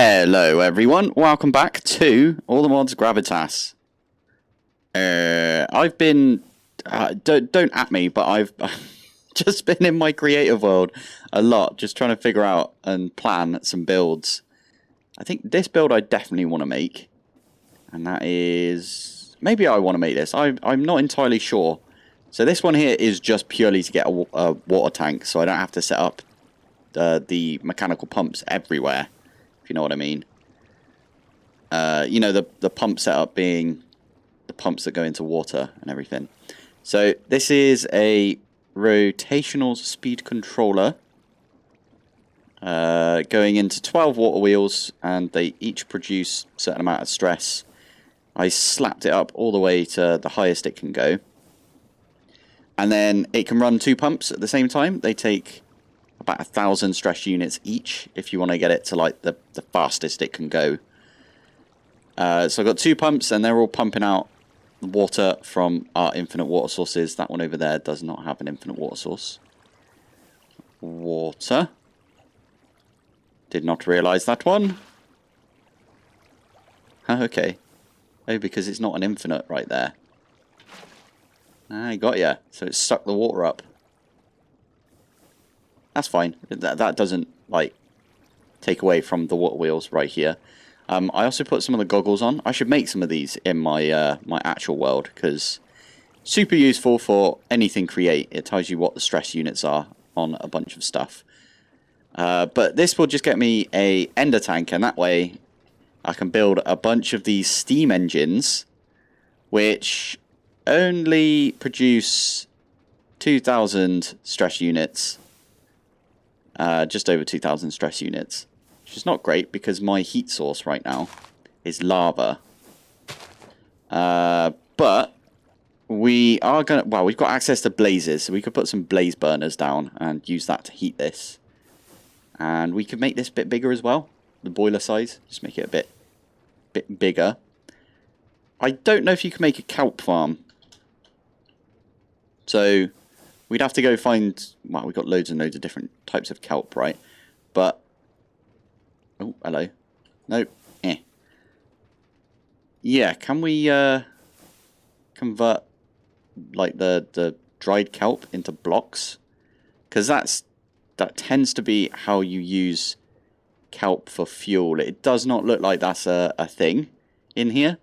Hello everyone, welcome back to All the Mods Gravitas. I've been, don't at me, but I've just been in my creative world a lot, just trying to figure out and plan some builds. I think this build I definitely want to make, and that is, maybe I want to make this, I'm not entirely sure. So this one here is just purely to get a water tank, so I don't have to set up the mechanical pumps everywhere. You know what I mean? You know, the pump setup being the pumps that go into water and everything. So this is a rotational speed controller going into 12 water wheels, and they each produce a certain amount of stress. I slapped it up all the way to the highest it can go, and then it can run 2 pumps at the same time. They take about 1,000 stress units each if you want to get it to like the fastest it can go. So I've got 2 pumps, and they're all pumping out water from our infinite water sources. That one over there does not have an infinite water source. Water. Did not realise that one. Okay. Oh, because it's not an infinite right there. I got ya. So it sucked the water up. That's fine. That doesn't, like, take away from the water wheels right here. I also put some of the goggles on. I should make some of these in my my actual world, because super useful for anything create. It tells you what the stress units are on a bunch of stuff. But this will just get me a ender tank, and that way I can build a bunch of these steam engines, which only produce 2,000 stress units. Just over 2,000 stress units, which is not great because my heat source right now is lava. But we are gonna, well, we've got access to blazes, so we could put some blaze burners down and use that to heat this. And we could make this a bit bigger as well, the boiler size, just make it a bit bigger. I don't know if you can make a kelp farm. So we'd have to go find, well, we've got loads and loads of different types of kelp, right? But, oh, hello. Nope. Yeah, can we convert, like, the dried kelp into blocks? Because that tends to be how you use kelp for fuel. It does not look like that's a thing in here.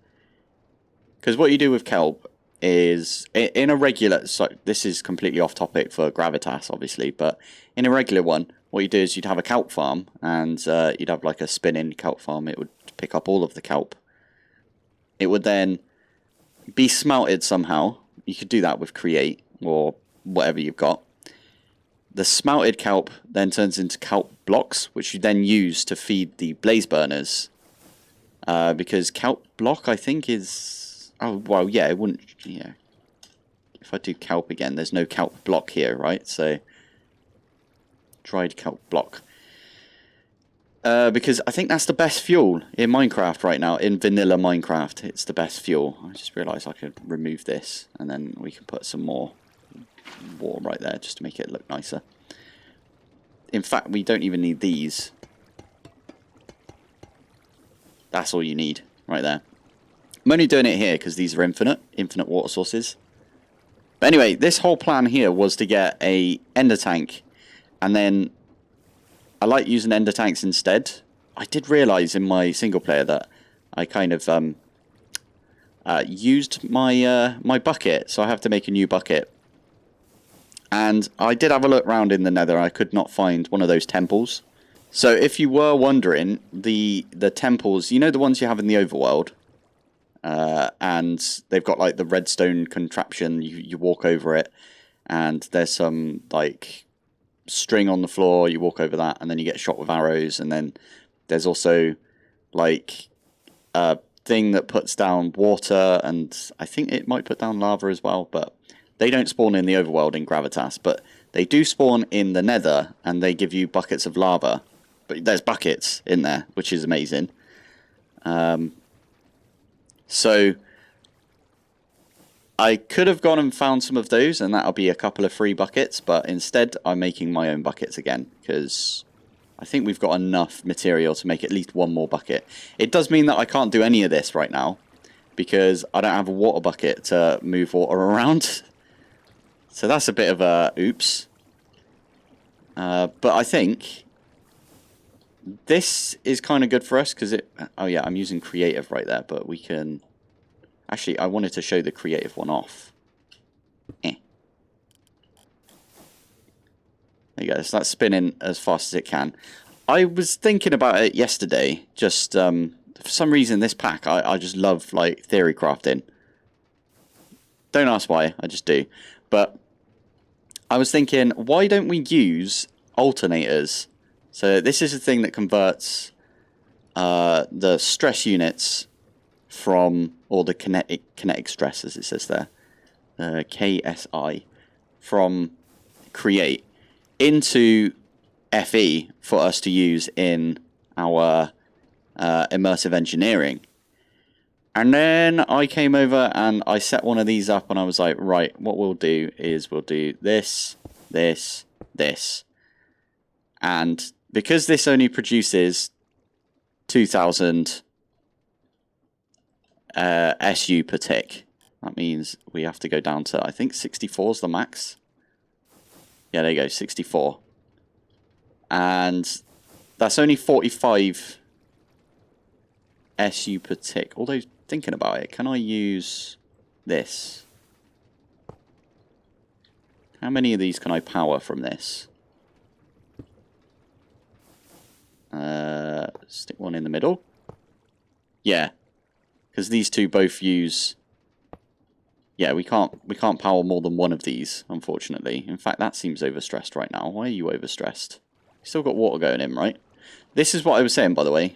Because what you do with kelp is, in a regular, so this is completely off topic for Gravitas obviously, but in a regular one, what you do is you'd have a kelp farm, and you'd have like a spinning kelp farm. It would pick up all of the kelp. It would then be smelted somehow. You could do that with create or whatever you've got. The smelted kelp then turns into kelp blocks, which you then use to feed the blaze burners, because kelp block, I think, is, oh, well, yeah, it wouldn't, yeah. If I do kelp again, there's no kelp block here, right? So, dried kelp block. Because I think that's the best fuel in Minecraft right now, in vanilla Minecraft. It's the best fuel. I just realised I could remove this, and then we can put some more water right there, just to make it look nicer. In fact, we don't even need these. That's all you need, right there. I'm only doing it here because these are infinite water sources. But anyway, this whole plan here was to get a ender tank, and then I like using ender tanks instead. I did realise in my single player that I kind of used my my bucket, so I have to make a new bucket. And I did have a look around in the nether. I could not find one of those temples. So if you were wondering, the temples, you know the ones you have in the overworld? And they've got like the redstone contraption, you walk over it, and there's some like string on the floor, you walk over that, and then you get shot with arrows, and then there's also like a thing that puts down water, and I think it might put down lava as well, but they don't spawn in the overworld in Gravitas, but they do spawn in the nether, and they give you buckets of lava. But there's buckets in there, which is amazing. So I could have gone and found some of those, and that'll be a couple of free buckets, but instead I'm making my own buckets again, because I think we've got enough material to make at least one more bucket. It does mean that I can't do any of this right now, because I don't have a water bucket to move water around. So that's a bit of a oops. But I think this is kind of good for us, because it... Oh yeah, I'm using creative right there, but we can... Actually, I wanted to show the creative one off. There you go, so that's spinning as fast as it can. I was thinking about it yesterday, just for some reason this pack, I just love like theory crafting. Don't ask why, I just do. But I was thinking, why don't we use alternators? So this is a thing that converts the stress units from, or the kinetic stress as it says there, KSI, from create into FE for us to use in our immersive engineering. And then I came over and I set one of these up and I was like, right, what we'll do is we'll do this, this, this. And because this only produces 2000 SU per tick, that means we have to go down to, I think 64 is the max. Yeah, there you go, 64. And that's only 45 SU per tick. Although, thinking about it, can I use this? How many of these can I power from this? Stick one in the middle. Yeah, because these two both use... Yeah, we can't power more than one of these, unfortunately. In fact, that seems overstressed right now. Why are you overstressed? You still got water going in, right? This is what I was saying, by the way.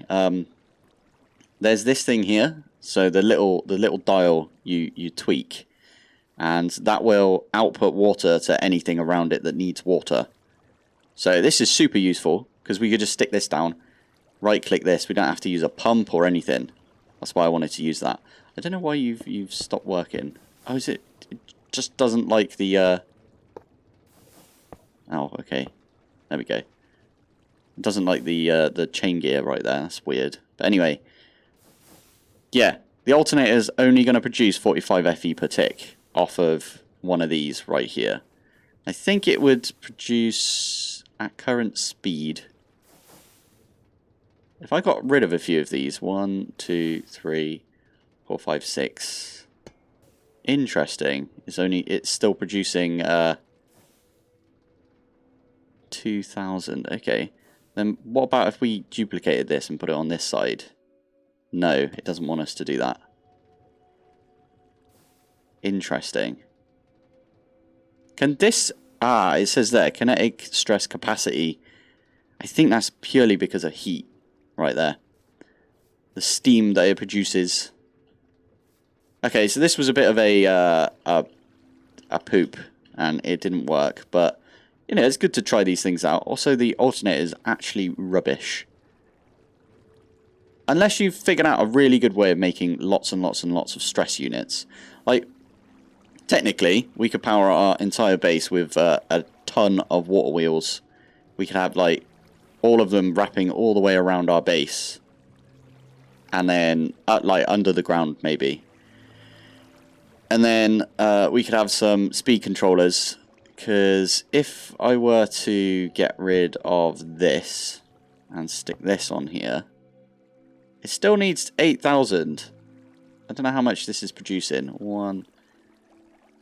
There's this thing here. So the little dial you tweak, and that will output water to anything around it that needs water. So this is super useful because we could just stick this down, right click this. We don't have to use a pump or anything. That's why I wanted to use that. I don't know why you've stopped working. Oh, is it? It just doesn't like the. Oh, okay. There we go. It doesn't like the chain gear right there. That's weird. But anyway. Yeah, the alternator is only going to produce 45 FE per tick off of one of these right here. I think it would produce at current speed. If I got rid of a few of these, 1, 2, 3, 4, 5, 6. Interesting. It's still producing 2000. Okay. Then what about if we duplicated this and put it on this side? No, it doesn't want us to do that. Interesting. Can this... Ah, it says there, kinetic stress capacity. I think that's purely because of heat. Right there. The steam that it produces. Okay, so this was a bit of a poop. And it didn't work. But, you know, it's good to try these things out. Also, the alternator is actually rubbish. Unless you've figured out a really good way of making lots and lots and lots of stress units. Like, technically, we could power our entire base with a ton of water wheels. We could have, like, all of them wrapping all the way around our base. And then, like, under the ground, maybe. And then we could have some speed controllers. Because if I were to get rid of this and stick this on here... It still needs 8,000. I don't know how much this is producing. 1.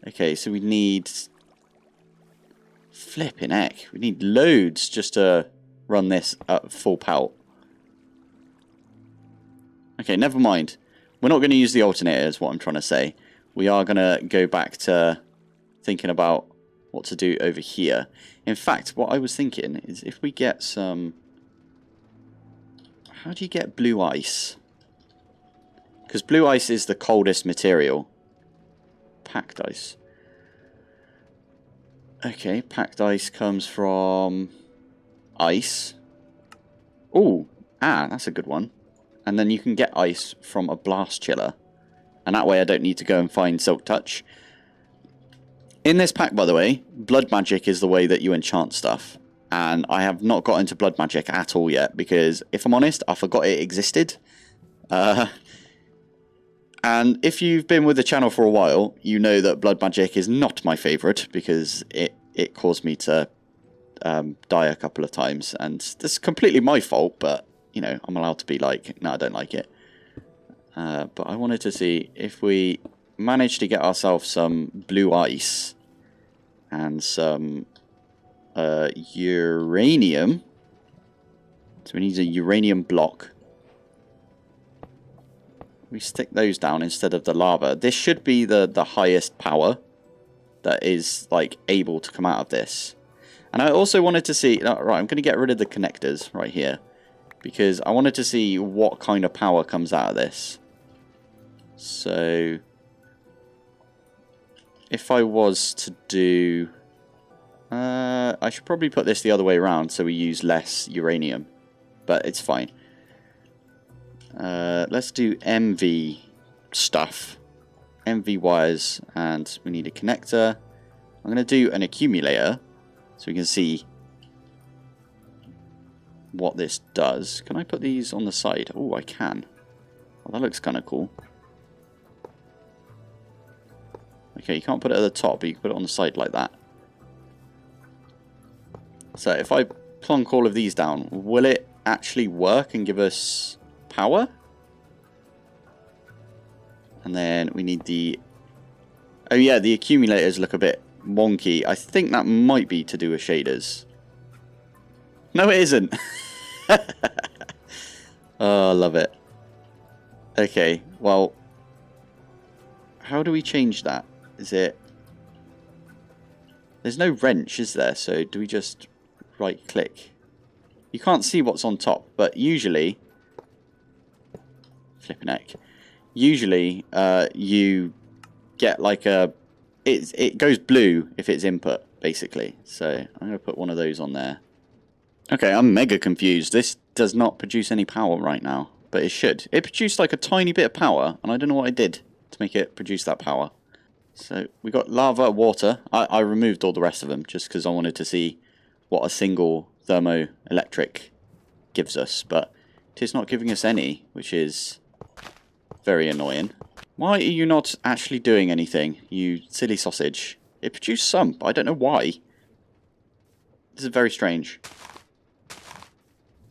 Okay, so we need... Flipping heck. We need loads just to run this at full pout. Okay, never mind. We're not going to use the alternator is what I'm trying to say. We are going to go back to thinking about what to do over here. In fact, what I was thinking is if we get some... How do you get blue ice? Because blue ice is the coldest material. Packed ice. Okay, packed ice comes from ice. Ooh, that's a good one. And then you can get ice from a blast chiller. And that way I don't need to go and find Silk Touch. In this pack, by the way, blood magic is the way that you enchant stuff. And I have not got into blood magic at all yet, because if I'm honest, I forgot it existed. And if you've been with the channel for a while, you know that blood magic is not my favourite, because it caused me to die a couple of times, and that's completely my fault, but, you know, I'm allowed to be like, no, I don't like it. But I wanted to see if we managed to get ourselves some blue ice and some uranium. So we need a uranium block. We stick those down instead of the lava. This should be the highest power that is, like, able to come out of this. And I also wanted to see... right, I'm going to get rid of the connectors right here, because I wanted to see what kind of power comes out of this. So if I was to do... I should probably put this the other way around so we use less uranium, but it's fine. Let's do MV stuff. MV wires, and we need a connector. I'm going to do an accumulator so we can see what this does. Can I put these on the side? Oh, I can. Well, that looks kind of cool. Okay, you can't put it at the top, but you can put it on the side like that. So if I plonk all of these down, will it actually work and give us power? And then we need the... oh yeah, the accumulators look a bit wonky. I think that might be to do with shaders. No, it isn't. Oh, I love it. Okay, well, how do we change that? Is it... there's no wrench, is there? So do we just right click? You can't see what's on top, but usually... flipping heck. Usually, you get like a... it goes blue if it's input, basically. So I'm going to put one of those on there. Okay, I'm mega confused. This does not produce any power right now, but it should. It produced like a tiny bit of power, and I don't know what I did to make it produce that power. So we got lava, water. I removed all the rest of them just because I wanted to see what a single thermoelectric gives us, but it is not giving us any, which is very annoying. Why are you not actually doing anything, you silly sausage? It produced some, but I don't know why. This is very strange.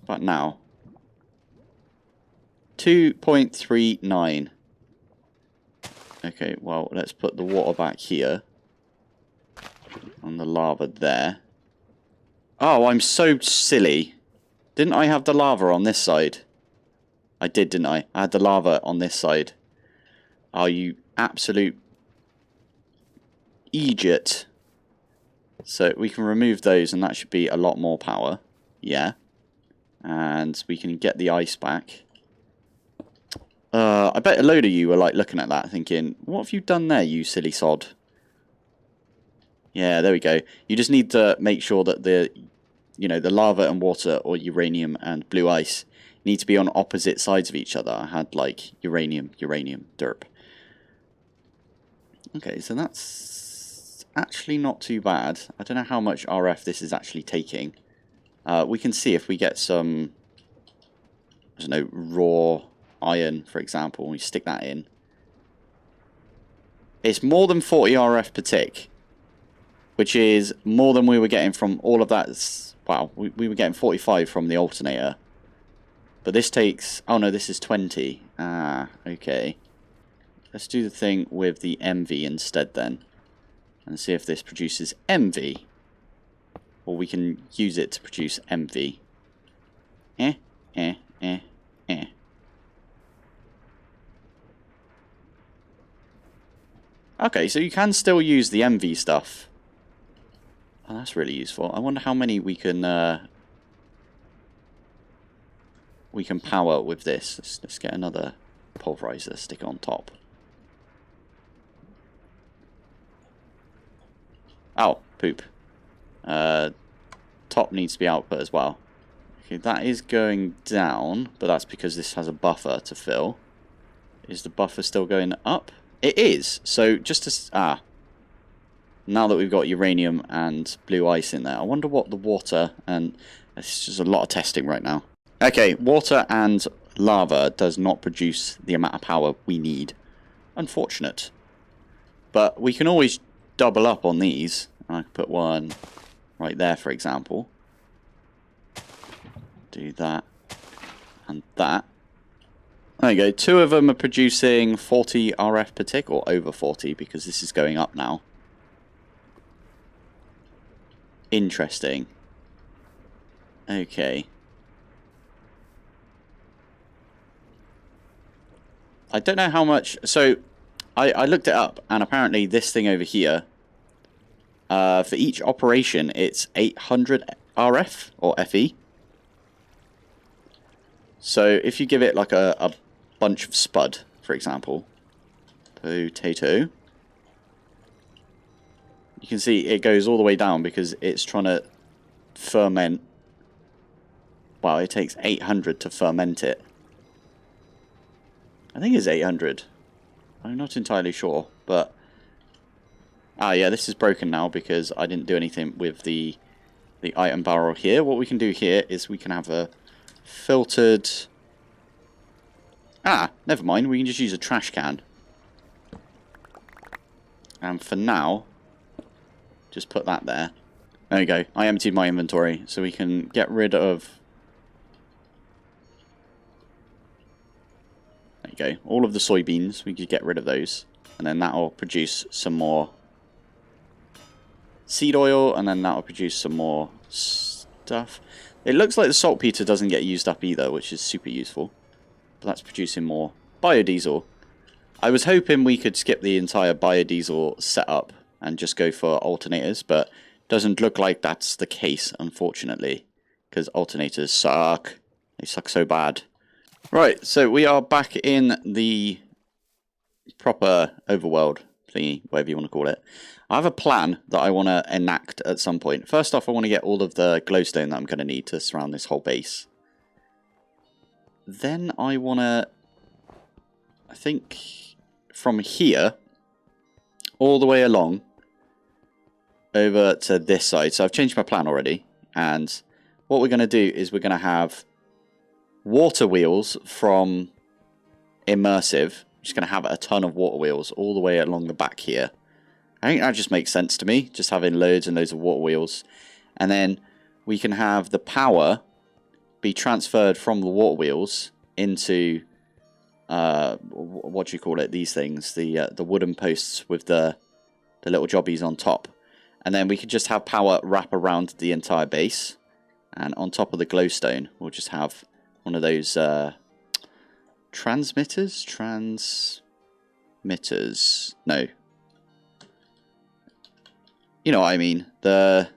But now 2.39. Okay, well, let's put the water back here and the lava there. Oh, I'm so silly. Didn't I have the lava on this side? I did, didn't I? I had the lava on this side. Oh, you absolute idiot. So we can remove those and that should be a lot more power. Yeah. And we can get the ice back. I bet a load of you were like looking at that thinking, what have you done there, you silly sod? Yeah, there we go. You just need to make sure that the, you know, the lava and water, or uranium and blue ice, need to be on opposite sides of each other. I had like uranium, derp. Okay, so that's actually not too bad. I don't know how much RF this is actually taking. We can see if we get some, I don't know, raw iron, for example. We stick that in. It's more than 40 RF per tick, which is more than we were getting from all of that. Wow, we were getting 45 from the alternator. But this takes... oh no, this is 20. Ah, okay. Let's do the thing with the MV instead then. And see if this produces MV. Or we can use it to produce MV. Okay, so you can still use the MV stuff. Oh, that's really useful. I wonder how many we can power with this. Let's get another pulverizer, stick it on top. Oh, poop. Top needs to be output as well. Okay, that is going down, but that's because this has a buffer to fill. Is the buffer still going up? It is. So just to... now that we've got uranium and blue ice in there, I wonder what the water, and it's just a lot of testing right now. Okay, water and lava does not produce the amount of power we need. Unfortunate. But we can always double up on these. I can put one right there, for example. Do that and that. There you go. 2 of them are producing 40 RF per tick, or over 40, because this is going up now. Interesting. Okay. I don't know how much... So, I looked it up, and apparently this thing over here, for each operation, it's 800 RF, or FE. So, if you give it like a bunch of spud, for example, potato, you can see it goes all the way down because it's trying to ferment. Well, it takes 800 to ferment it. I think it's 800. I'm not entirely sure, but... Ah, yeah, this is broken now because I didn't do anything with the item barrel here. What we can do here is we can have a filtered... Ah, never mind. We can just use a trash can. And for now, just put that there. There we go. I emptied my inventory, so we can get rid of... There you go. All of the soybeans, we could get rid of those. And then that'll produce some more seed oil, and then that'll produce some more stuff. It looks like the saltpeter doesn't get used up either, which is super useful. But that's producing more biodiesel. I was hoping we could skip the entire biodiesel setup and just go for alternators, but doesn't look like that's the case, unfortunately, because alternators suck. They suck so bad. Right, so we are back in the proper overworld thingy, whatever you want to call it. I have a plan that I want to enact at some point. First off, I want to get all of the glowstone that I'm going to need to surround this whole base. Then I want to, I think, from here, all the way along, over to this side. So I've changed my plan already. And what we're going to do is we're going to have water wheels from Immersive. Just going to have a ton of water wheels all the way along the back here. I think that just makes sense to me, just having loads and loads of water wheels. And then we can have the power be transferred from the water wheels into, what do you call it, these things, the wooden posts with the little jobbies on top. And then we could just have power wrap around the entire base. And on top of the glowstone, we'll just have one of those transmitters? No. You know what I mean. The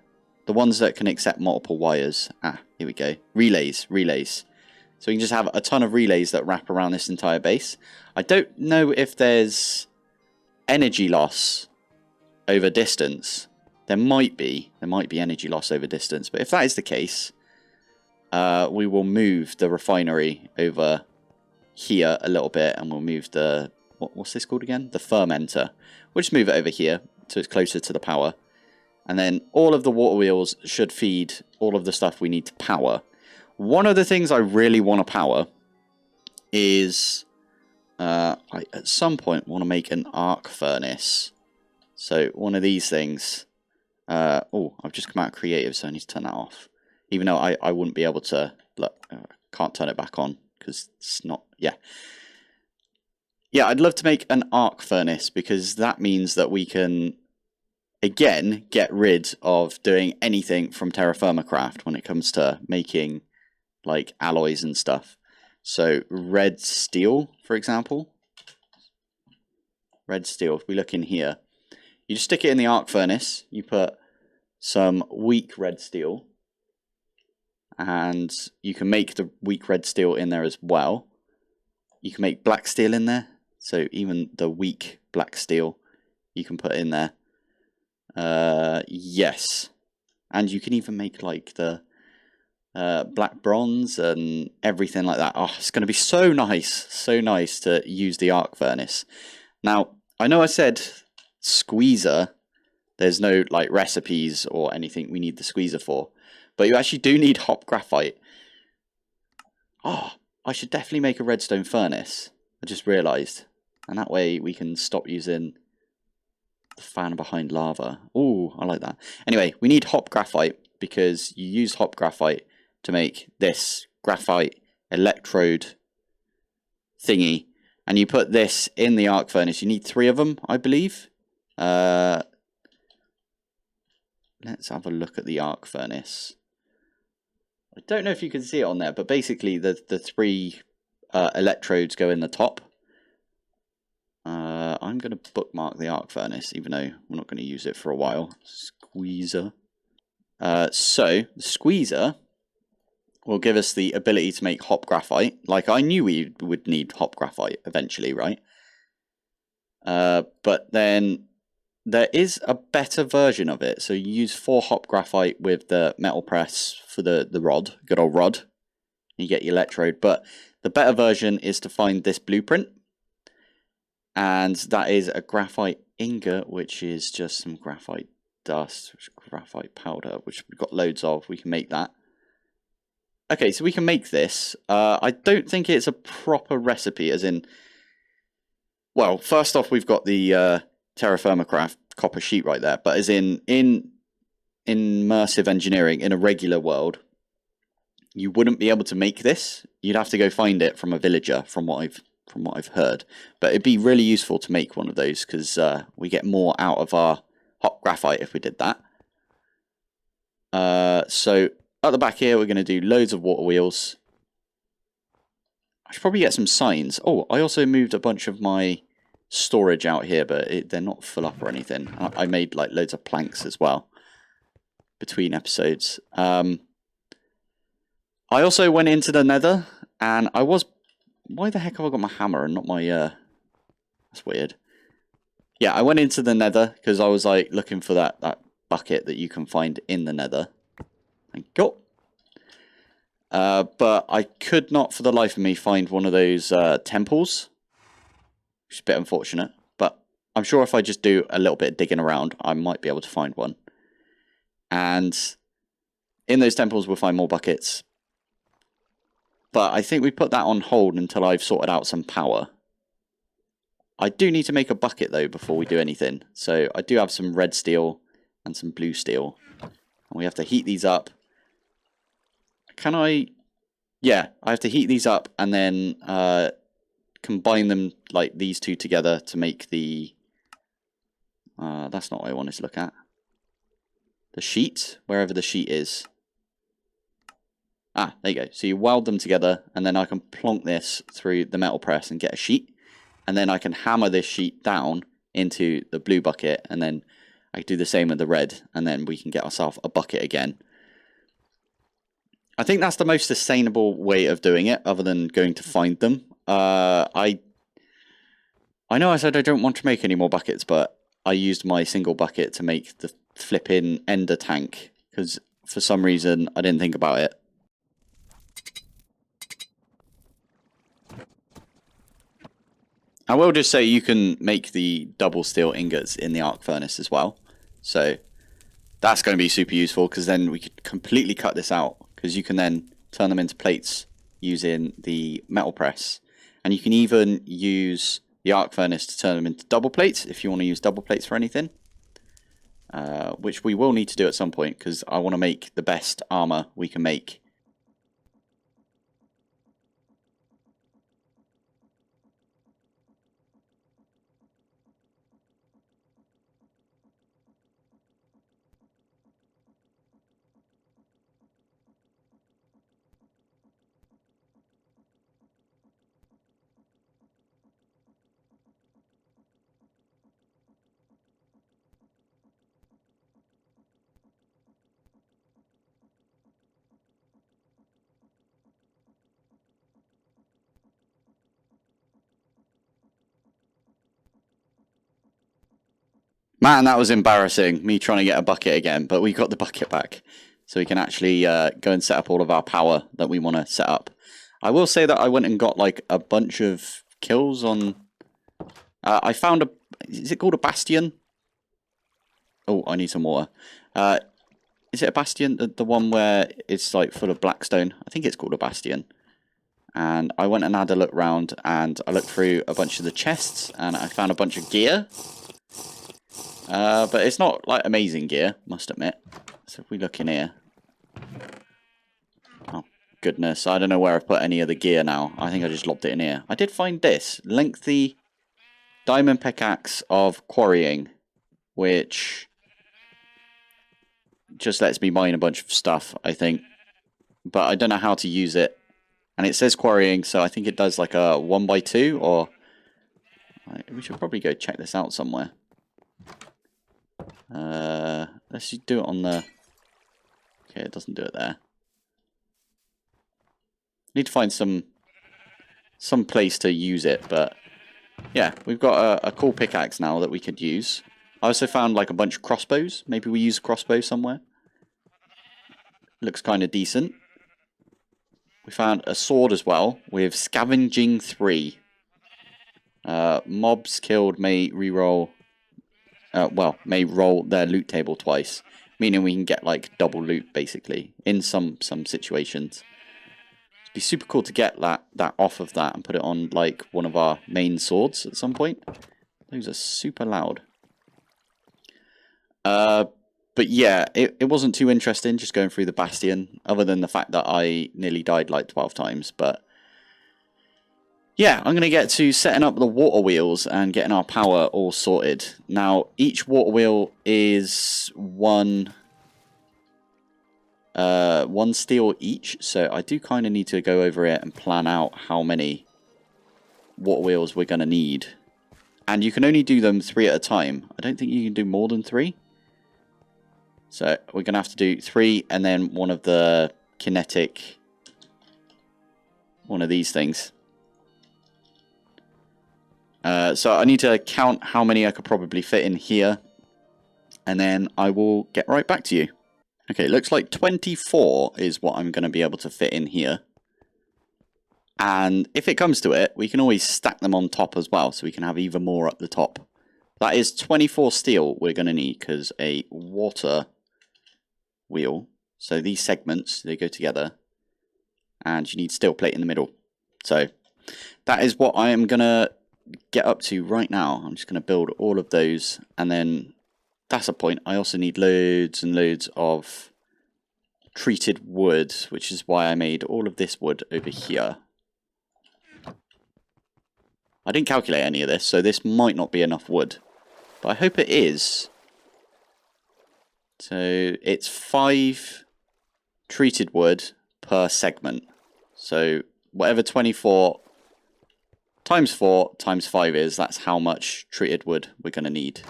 ones that can accept multiple wires. Ah, here we go. Relays. So we can just have a ton of relays that wrap around this entire base. I don't know if there's energy loss over distance. There might be energy loss over distance. But if that is the case, we will move the refinery over here a little bit. And we'll move the... What's this called again? The fermenter. We'll just move it over here so it's closer to the power. And then all of the water wheels should feed all of the stuff we need to power. One of the things I really want to power is... I, at some point, want to make an arc furnace. So one of these things... oh, I've just come out of creative, so I need to turn that off. Even though I wouldn't be able to... Look, can't turn it back on, because it's not... Yeah. Yeah, I'd love to make an arc furnace, because that means that we can, again, get rid of doing anything from TerraFirmaCraft when it comes to making, like, alloys and stuff. So, red steel, for example. Red steel, if we look in here. You just stick it in the arc furnace, you put some weak red steel, and you can make the weak red steel in there as well. You can make black steel in there, so even the weak black steel you can put in there. Yes, and you can even make like the black bronze and everything like that. Oh, it's going to be so nice to use the arc furnace. Now, I know I said squeezer There's no like recipes or anything we need the squeezer for. But you actually do need hop graphite. Oh, I should definitely make a redstone furnace. I just realised. And that way we can stop using the fan behind lava. Ooh, I like that. Anyway, we need hop graphite because you use hop graphite to make this graphite electrode thingy. And you put this in the arc furnace. You need 3 of them, I believe. Let's have a look at the arc furnace. I don't know if you can see it on there, but basically the 3 electrodes go in the top. I'm going to bookmark the arc furnace, even though we're not going to use it for a while. Squeezer. So, the squeezer will give us the ability to make hop graphite. Like, I knew we would need hop graphite eventually, right? But then there is a better version of it. So you use 4 hop graphite with the metal press for the rod, good old rod. You get your electrode. But the better version is to find this blueprint. And that is a graphite ingot, which is just some graphite dust, which is graphite powder, which we've got loads of. We can make that. Okay, so we can make this. I don't think it's a proper recipe, as in... Well, first off, we've got the TerraFirmaCraft copper sheet right there. But as in immersive engineering, in a regular world, you wouldn't be able to make this. You'd have to go find it from a villager, from what I've heard. But it'd be really useful to make one of those, because we get more out of our hot graphite if we did that. So at the back here, we're going to do loads of water wheels. I should probably get some signs. Oh, I also moved a bunch of my storage out here, but they're not full up or anything. I made like loads of planks as well between episodes. I also went into the nether, and I was... Why the heck have I got my hammer and not my... That's weird. Yeah, I went into the nether because I was like looking for that bucket that you can find in the nether. Thank you. But I could not for the life of me find one of those temples. Which is a bit unfortunate. But I'm sure if I just do a little bit of digging around, I might be able to find one. And in those temples we'll find more buckets. But I think we put that on hold until I've sorted out some power. I do need to make a bucket though before we do anything. So I do have some red steel and some blue steel. And we have to heat these up. Can I... Yeah, I have to heat these up and then combine them like these two together to make the... that's not what I wanted to look at. The sheet, wherever the sheet is. Ah, there you go. So you weld them together, and then I can plonk this through the metal press and get a sheet. And then I can hammer this sheet down into the blue bucket, and then I do the same with the red, and then we can get ourselves a bucket again. I think that's the most sustainable way of doing it, other than going to find them. I know I said I don't want to make any more buckets, but I used my single bucket to make the flipping ender tank, because for some reason I didn't think about it. I will just say you can make the double steel ingots in the arc furnace as well. So that's going to be super useful, because then we could completely cut this out, because you can then turn them into plates using the metal press. And you can even use the arc furnace to turn them into double plates if you want to use double plates for anything. Which we will need to do at some point, because I want to make the best armor we can make. Man, that was embarrassing, me trying to get a bucket again, but we got the bucket back. So we can actually go and set up all of our power that we want to set up. I will say that I went and got like a bunch of kills on... I found a... Is it called a bastion? Oh, I need some water. Is it a bastion? The one where it's like full of blackstone? I think it's called a bastion. And I went and had a look round, and I looked through a bunch of the chests, and I found a bunch of gear. But it's not like amazing gear, must admit. So if we look in here. Oh, goodness. I don't know where I've put any of the gear now. I think I just lobbed it in here. I did find this. Lengthy diamond pickaxe of quarrying, which just lets me mine a bunch of stuff, I think. But I don't know how to use it. And it says quarrying, so I think it does like a 1x2, or... we should probably go check this out somewhere. Let's just do it on the... Okay, it doesn't do it there. Need to find some place to use it, but... Yeah, we've got a cool pickaxe now that we could use. I also found like a bunch of crossbows. Maybe we use a crossbow somewhere. Looks kind of decent. We found a sword as well with scavenging 3. Mobs killed may reroll. May roll their loot table twice, meaning we can get like double loot basically in some situations. It'd be super cool to get that off of that and put it on like one of our main swords at some point. Those are super loud. But yeah, it wasn't too interesting just going through the bastion, other than the fact that I nearly died like 12 times. But yeah, I'm going to get to setting up the water wheels and getting our power all sorted. Now, each water wheel is one steel each, so I do kind of need to go over it and plan out how many water wheels we're going to need. And you can only do them 3 at a time. I don't think you can do more than 3. So we're going to have to do 3 and then one of the kinetic, one of these things. So I need to count how many I could probably fit in here, and then I will get right back to you. Okay, looks like 24 is what I'm going to be able to fit in here. And if it comes to it, we can always stack them on top as well, so we can have even more up the top. That is 24 steel we're going to need, because a water wheel, so these segments, they go together, and you need steel plate in the middle. So that is what I am going to get up to right now. I'm just going to build all of those, and then that's a point. I also need loads and loads of treated wood, which is why I made all of this wood over here. I didn't calculate any of this, so this might not be enough wood, but I hope it is. So it's 5 treated wood per segment. So whatever 24 times 4 times 5 is, that's how much treated wood we're going to need.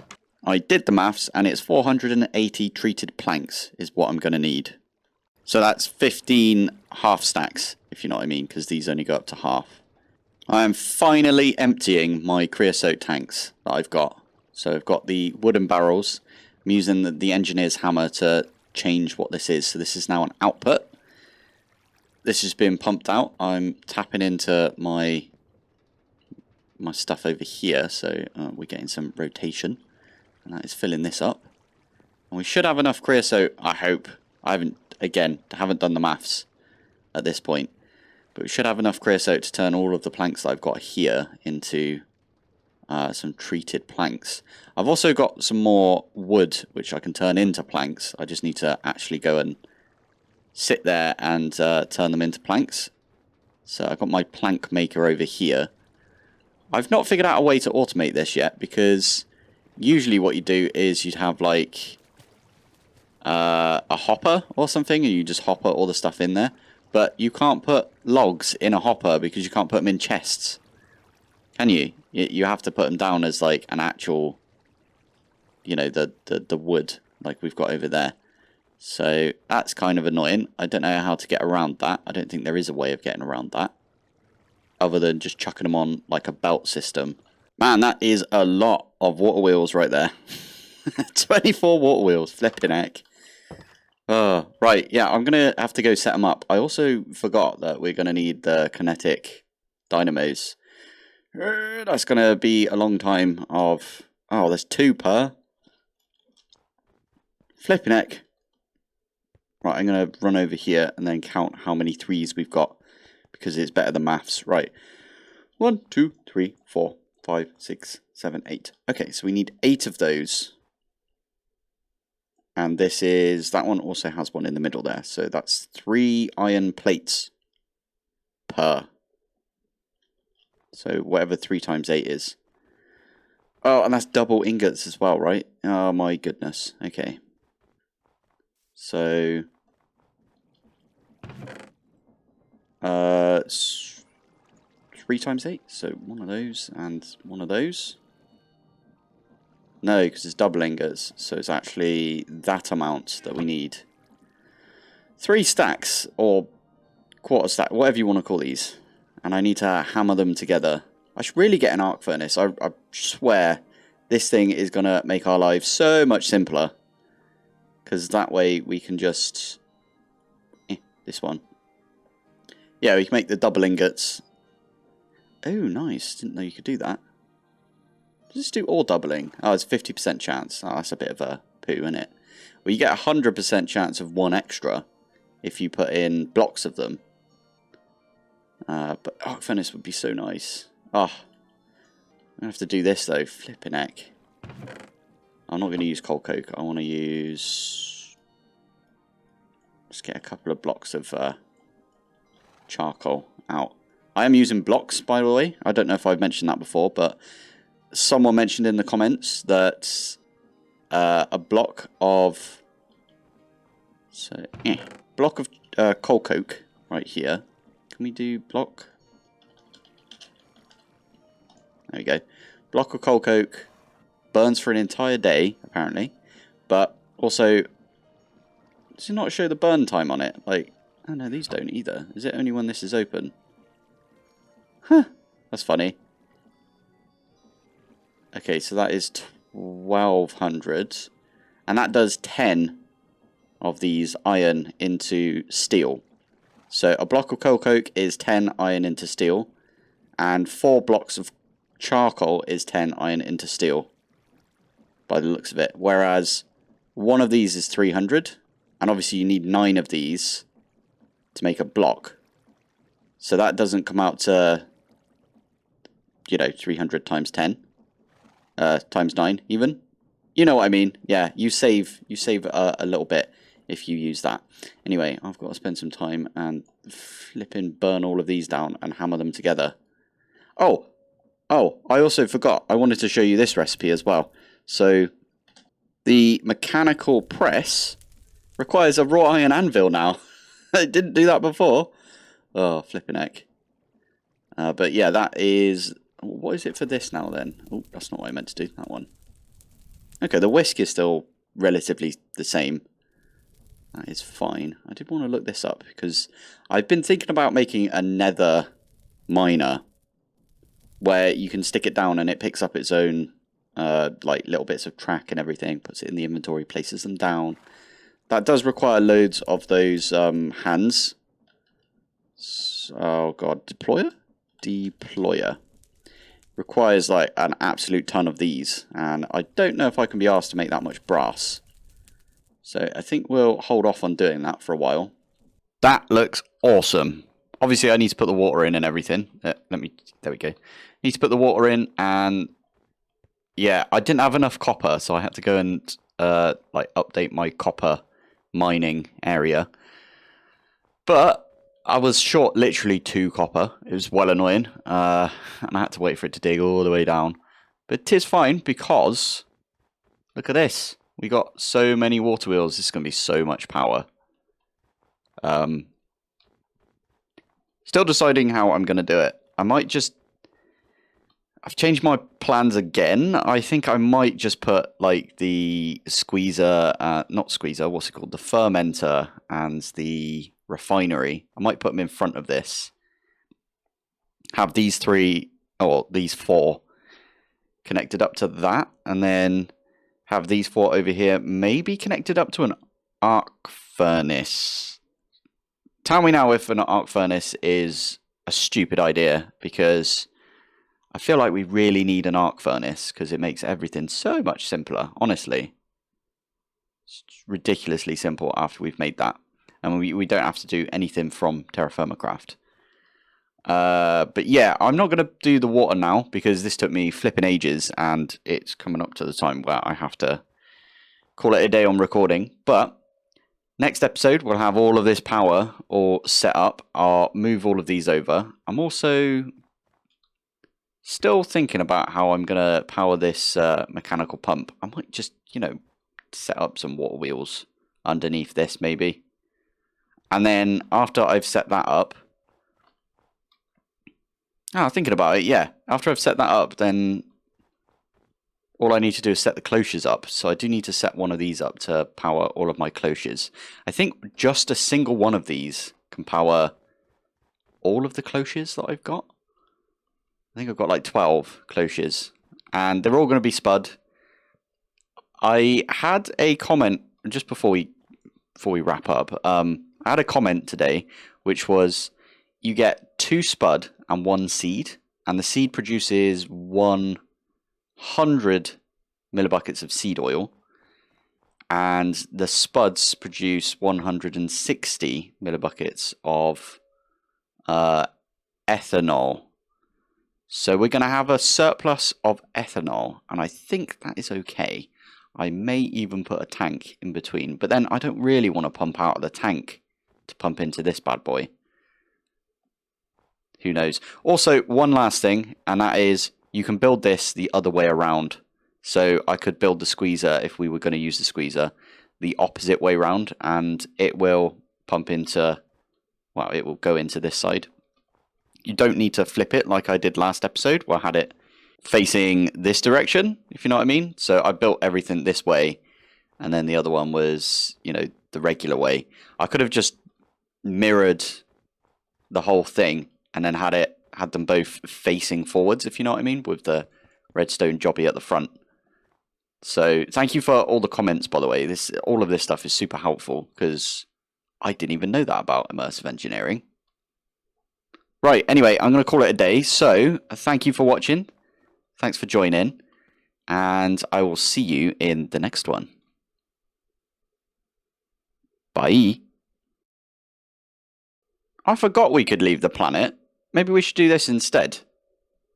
I did the maths, and it's 480 treated planks is what I'm going to need. So that's 15 half stacks, if you know what I mean, because these only go up to half. I am finally emptying my creosote tanks that I've got. So I've got the wooden barrels. I'm using the engineer's hammer to change what this is. So this is now an output. This is being pumped out. I'm tapping into my stuff over here, so we're getting some rotation, and that is filling this up. And we should have enough creosote, I hope. I haven't done the maths at this point, but we should have enough creosote to turn all of the planks that I've got here into some treated planks. I've also got some more wood which I can turn into planks. I just need to actually go and sit there and turn them into planks. So I've got my plank maker over here. I've not figured out a way to automate this yet, because usually what you do is you'd have like a hopper or something, and you just hopper all the stuff in there. But you can't put logs in a hopper because you can't put them in chests. Can you? You have to put them down as like an actual, you know, the wood like we've got over there. So that's kind of annoying. I don't know how to get around that. I don't think there is a way of getting around that, other than just chucking them on like a belt system. Man, that is a lot of water wheels right there. 24 water wheels, flipping heck. Oh, right, yeah, I'm going to have to go set them up. I also forgot that we're going to need the kinetic dynamos. That's going to be a long time of... Oh, there's 2 per. Flipping heck. Right, I'm going to run over here and then count how many 3s we've got, because it's better than maths. Right. 1, 2, 3, 4, 5, 6, 7, 8. Okay, so we need 8 of those. And this is, that one also has one in the middle there. So that's 3 iron plates per. So whatever 3 times 8 is. Oh, and that's double ingots as well, right? Oh my goodness. Okay. So 3 times 8. So one of those and one of those. No, because it's double ingots. So it's actually that amount that we need. 3 stacks or quarter stack, whatever you want to call these. And I need to hammer them together. I should really get an arc furnace. I swear this thing is going to make our lives so much simpler. Because that way we can just... this one. Yeah, we can make the double ingots. Oh, nice. Didn't know you could do that. Just do all doubling. Oh, it's 50% chance. Oh, that's a bit of a poo, isn't it? Well, you get a 100% chance of 1 extra if you put in blocks of them. But arc furnace would be so nice. Oh, I'm going to have to do this though. Flipping heck. I'm not going to use coal coke. I want to use... Just get a couple of blocks of charcoal out. I am using blocks, by the way. I don't know if I've mentioned that before, but someone mentioned in the comments that a block of... So, block of coal coke right here. Can we do block? There we go. Block of coal coke burns for an entire day, apparently. But also, does it not show the burn time on it? Like, oh no, these don't either. Is it only when this is open? Huh, that's funny. Okay, so that is 1200. And that does 10 of these iron into steel. So a block of coal coke is 10 iron into steel. And 4 blocks of charcoal is 10 iron into steel. By the looks of it. Whereas one of these is 300. And obviously you need 9 of these to make a block. So that doesn't come out to, you know, 300 times 10. Times 9 even. You know what I mean. Yeah, you save a little bit if you use that. Anyway, I've got to spend some time and flipping burn all of these down and hammer them together. Oh, I also forgot. I wanted to show you this recipe as well. So the mechanical press requires a wrought iron anvil now. It didn't do that before. Oh, flipping heck. But yeah, that is... What is it for this now then? Oh, that's not what I meant to do, that one. Okay, the whisk is still relatively the same. That is fine. I did want to look this up because I've been thinking about making a nether miner where you can stick it down and it picks up its own like little bits of track and everything, puts it in the inventory, places them down. That does require loads of those hands. Oh god, deployer? Deployer. Requires like an absolute ton of these, and I don't know if I can be asked to make that much brass. So I think we'll hold off on doing that for a while. That looks awesome. Obviously I need to put the water in and everything. There we go. Need to put the water in, and yeah, I didn't have enough copper, so I had to go and like update my copper mining area. But I was short literally 2 copper. It was well annoying. And I had to wait for it to dig all the way down. But 'tis fine because look at this. We got so many water wheels. This is going to be so much power. Still deciding how I'm going to do it. I might just... I've changed my plans again. I think I might just put like the squeezer, not squeezer, what's it called? The fermenter and the refinery. I might put them in front of this. Have these 3, or these 4 connected up to that. And then have these 4 over here maybe connected up to an arc furnace. Tell me now if an arc furnace is a stupid idea, because I feel like we really need an arc furnace because it makes everything so much simpler, honestly. It's ridiculously simple after we've made that. And we don't have to do anything from TerraFirmaCraft. But yeah, I'm not going to do the water now because this took me flipping ages and it's coming up to the time where I have to call it a day on recording. But next episode, we'll have all of this power or set up. I'll move all of these over. I'm also still thinking about how I'm going to power this mechanical pump. I might just, set up some water wheels underneath this maybe. And then after I've set that up, thinking about it, yeah. After I've set that up, then all I need to do is set the cloches up. So I do need to set one of these up to power all of my cloches. I think just a single one of these can power all of the cloches that I've got. I think I've got like 12 cloches. And they're all going to be spud. I had a comment just before we wrap up. I had a comment today, which was you get 2 spud and 1 seed, and the seed produces 100 millibuckets of seed oil, and the spuds produce 160 millibuckets of ethanol. So we're going to have a surplus of ethanol, and I think that is okay. I may even put a tank in between, but then I don't really want to pump out of the tank to pump into this bad boy. Who knows? Also, one last thing, and that is you can build this the other way around. So I could build the squeezer, if we were going to use the squeezer, the opposite way around, and it will pump into, well, it will go into this side. You don't need to flip it like I did last episode, where I had it facing this direction, if you know what I mean. So I built everything this way, and then the other one was, the regular way. I could have just mirrored the whole thing and then had them both facing forwards, if you know what I mean, with the redstone jobby at the front. So thank you for all the comments, by the way. All of this stuff is super helpful because I didn't even know that about immersive engineering. Right, anyway, I'm going to call it a day. So thank you for watching. Thanks for joining. And I will see you in the next one. Bye. I forgot we could leave the planet. Maybe we should do this instead.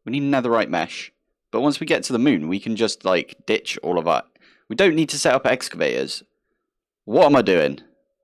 We need netherite mesh. But once we get to the moon, we can just, ditch all of that. We don't need to set up excavators. What am I doing?